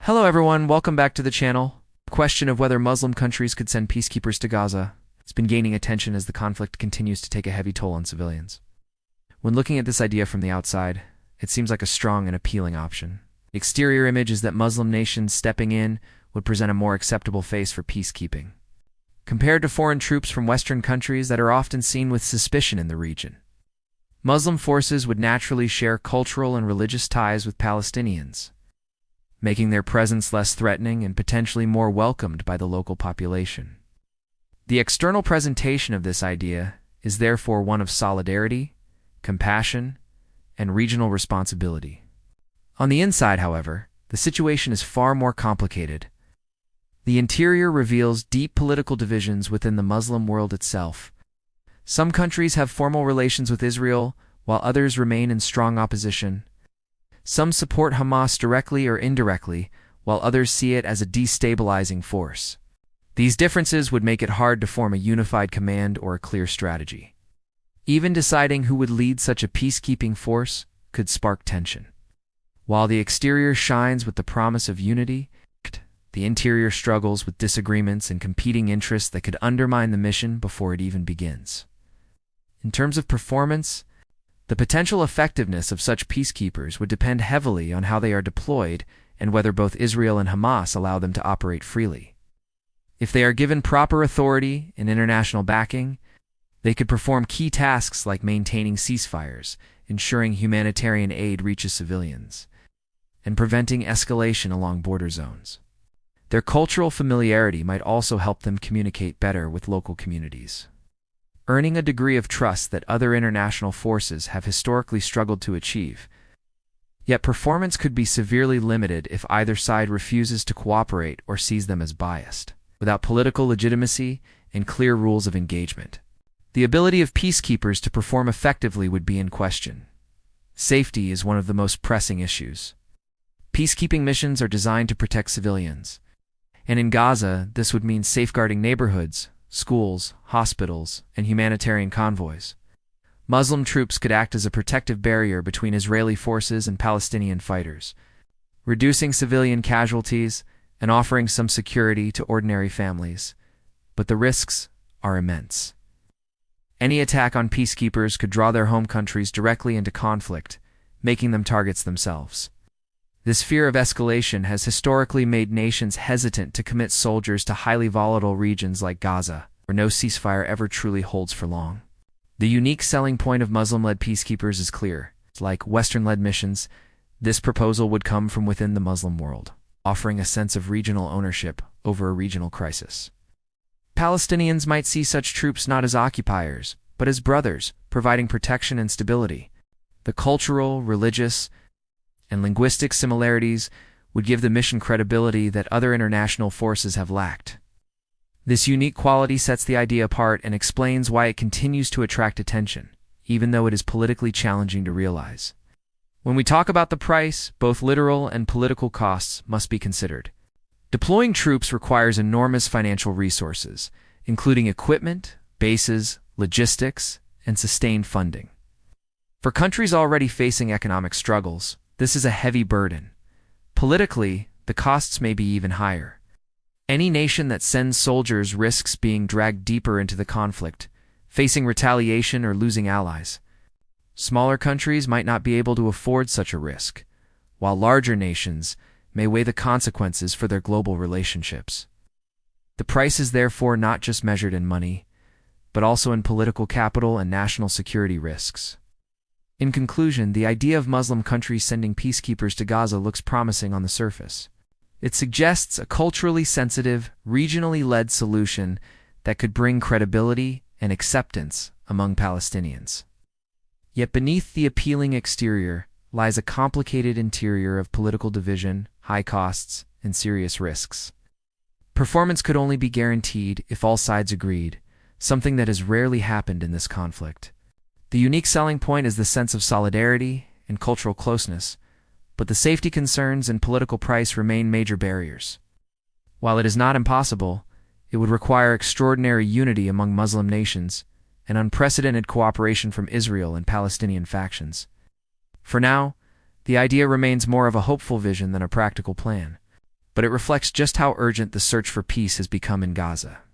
Hello everyone, welcome back to the channel. The question of whether Muslim countries could send peacekeepers to Gaza has been gaining attention as the conflict continues to take a heavy toll on civilians. When looking at this idea from the outside, it seems like a strong and appealing option. The exterior image is that Muslim nations stepping in would present a more acceptable face for peacekeeping, compared to foreign troops from Western countries that are often seen with suspicion in the region. Muslim forces would naturally share cultural and religious ties with Palestinians, making their presence less threatening and potentially more welcomed by the local population. The external presentation of this idea is therefore one of solidarity, compassion, and regional responsibility. On the inside, however, the situation is far more complicated. The interior reveals deep political divisions within the Muslim world itself. Some countries have formal relations with Israel, while others remain in strong opposition. Some support Hamas directly or indirectly, while others see it as a destabilizing force. These differences would make it hard to form a unified command or a clear strategy. Even deciding who would lead such a peacekeeping force could spark tension. While the exterior shines with the promise of unity, the interior struggles with disagreements and competing interests that could undermine the mission before it even begins. In terms of performance, the potential effectiveness of such peacekeepers would depend heavily on how they are deployed and whether both Israel and Hamas allow them to operate freely. If they are given proper authority and international backing, they could perform key tasks like maintaining ceasefires, ensuring humanitarian aid reaches civilians, and preventing escalation along border zones. Their cultural familiarity might also help them communicate better with local communities, earning a degree of trust that other international forces have historically struggled to achieve. Yet performance could be severely limited if either side refuses to cooperate or sees them as biased. Without political legitimacy and clear rules of engagement, the ability of peacekeepers to perform effectively would be in question. Safety is one of the most pressing issues. Peacekeeping missions are designed to protect civilians, and in Gaza, this would mean safeguarding neighborhoods, schools, hospitals, and humanitarian convoys. Muslim troops could act as a protective barrier between Israeli forces and Palestinian fighters, reducing civilian casualties and offering some security to ordinary families, but the risks are immense. Any attack on peacekeepers could draw their home countries directly into conflict, making them targets themselves. This fear of escalation has historically made nations hesitant to commit soldiers to highly volatile regions like Gaza, where no ceasefire ever truly holds for long. The unique selling point of Muslim-led peacekeepers is clear. Like Western-led missions, this proposal would come from within the Muslim world, offering a sense of regional ownership over a regional crisis. Palestinians might see such troops not as occupiers, but as brothers, providing protection and stability. The cultural, religious, and linguistic similarities would give the mission credibility that other international forces have lacked. This unique quality sets the idea apart and explains why it continues to attract attention, even though it is politically challenging to realize. When we talk about the price, both literal and political costs must be considered. Deploying troops requires enormous financial resources, including equipment, bases, logistics, and sustained funding. For countries already facing economic struggles, this is a heavy burden. Politically, the costs may be even higher. Any nation that sends soldiers risks being dragged deeper into the conflict, facing retaliation or losing allies. Smaller countries might not be able to afford such a risk, while larger nations may weigh the consequences for their global relationships. The price is therefore not just measured in money, but also in political capital and national security risks. In conclusion, the idea of Muslim countries sending peacekeepers to Gaza looks promising on the surface. It suggests a culturally sensitive, regionally led solution that could bring credibility and acceptance among Palestinians. Yet beneath the appealing exterior lies a complicated interior of political division, high costs, and serious risks. Performance could only be guaranteed if all sides agreed, something that has rarely happened in this conflict. The unique selling point is the sense of solidarity and cultural closeness, but the safety concerns and political price remain major barriers. While it is not impossible, it would require extraordinary unity among Muslim nations and unprecedented cooperation from Israel and Palestinian factions. For now, the idea remains more of a hopeful vision than a practical plan. but it reflects just how urgent the search for peace has become in Gaza.